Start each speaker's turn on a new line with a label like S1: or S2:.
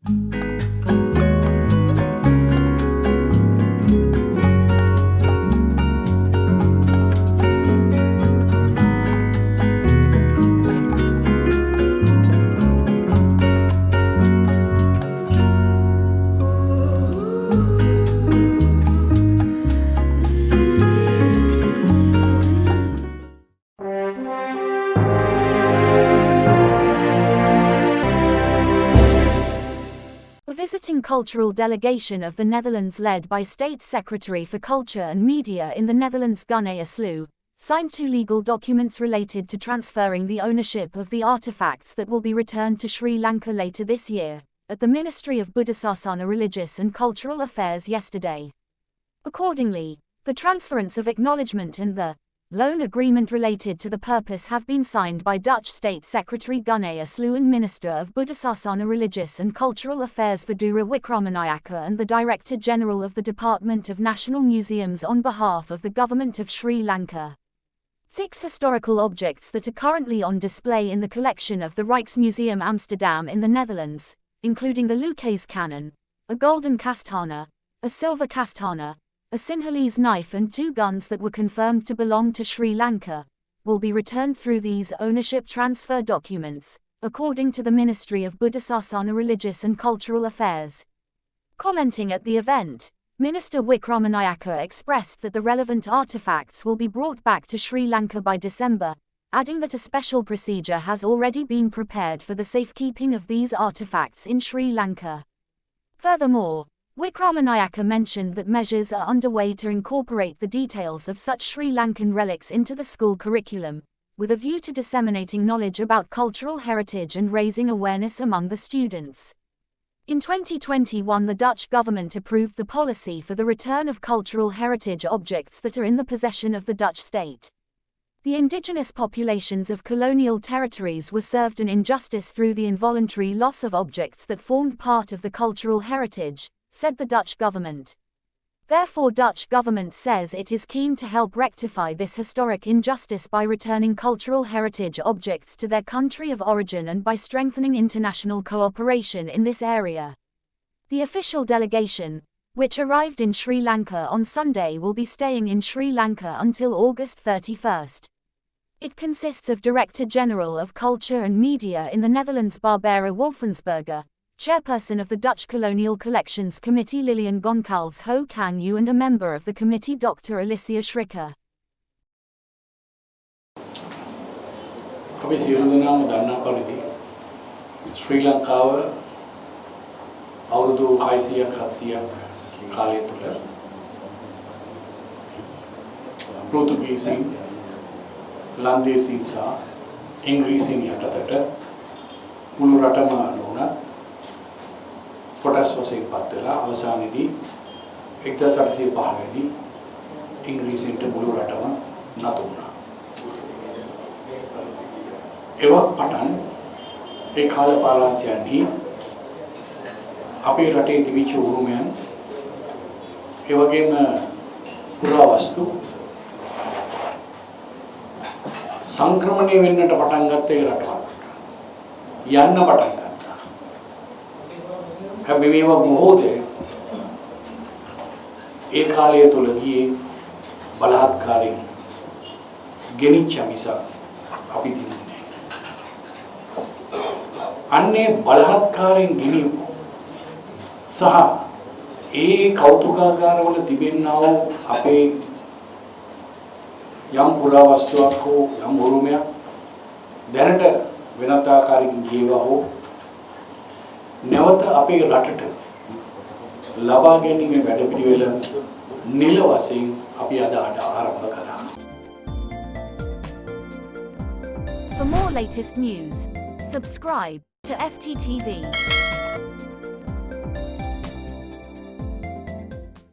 S1: A visiting cultural delegation of the Netherlands led by State Secretary for Culture and Media in the Netherlands Gunay Uslu, signed 2 legal documents related to transferring the ownership of the artefacts that will be returned to Sri Lanka later this year, at the Ministry of Buddhasasana Religious and Cultural Affairs yesterday. Accordingly, the transference of acknowledgement and the loan agreement related to the purpose have been signed by Dutch State Secretary Gunay Uslu and Minister of Buddhasasana Religious and Cultural Affairs Vidura Wickramanayaka and the Director General of the Department of National Museums on behalf of the Government of Sri Lanka. 6 historical objects that are currently on display in the collection of the Rijksmuseum Amsterdam in the Netherlands, including the Lucas cannon, a golden kastana, a silver kastana, a Sinhalese knife and 2 guns that were confirmed to belong to Sri Lanka, will be returned through these ownership transfer documents, according to the Ministry of Buddhasasana Religious and Cultural Affairs. Commenting at the event, Minister Wickramanayaka expressed that the relevant artifacts will be brought back to Sri Lanka by December, adding that a special procedure has already been prepared for the safekeeping of these artifacts in Sri Lanka. Furthermore, Wickramanayaka mentioned that measures are underway to incorporate the details of such Sri Lankan relics into the school curriculum, with a view to disseminating knowledge about cultural heritage and raising awareness among the students. In 2021, the Dutch government approved the policy for the return of cultural heritage objects that are in the possession of the Dutch state. The indigenous populations of colonial territories were served an injustice through the involuntary loss of objects that formed part of the cultural heritage, said the Dutch government. Therefore, Dutch government says it is keen to help rectify this historic injustice by returning cultural heritage objects to their country of origin and by strengthening international cooperation in this area. The official delegation, which arrived in Sri Lanka on Sunday, will be staying in Sri Lanka until August 31st. It consists of Director General of Culture and Media in the Netherlands Barbara Wolfensberger, Chairperson of the Dutch Colonial Collections Committee Lilian Goncalves Ho Kang Yu and a member of the committee Dr. Alicia Schricker.
S2: අපි සියලු දෙනාම දන්නා පරිදි ශ්‍රී ලංකාව අවුරුදු 600ක් 700ක් කාලය තුල පෘතුගීසින් ලන්දේසීන් සහ ඉංග්‍රීසීන් යටතට මුළු රටම නෝන කොටස් වශයෙන් පත් වෙලා අවසානයේදී 1815 දී ඉංග්‍රීසීන්ට මුළු රටම නතු වුණා. එවක් පටන් ඒ කාල පාරාසියන්හි අපේ රටේ තිබිච්ච උරුමයන් ඒ වගේම පුරාවස්තු සංක්‍රමණය වෙන්නට පටන් ගත්ත ඒ රටවලට යන්න පටන් ගත්තා. හැබැයි මේවා බොහෝදේ ඒ කාලය තුලදී බලහත්කාරයෙන් ගෙනිච්ච මිසක් අපි දින්නේ නැහැ. අන්නේ බලහත්කාරයෙන් ගෙනියපු සහ ඒ කෞතුකාගාරවල තිබෙනා වූ අපේ යම් පුරාවස්තුවක් හෝ යම් උරුමයක් දැනට වෙනත් ආකාරයකින් ජීවා හෝ නැවත අපේ රටට ලබා ගැනීමේ වැඩපිළිවෙල නිල වශයෙන් අපි අද ආරම්භ කළා.
S1: For more latest news, subscribe to FTTV.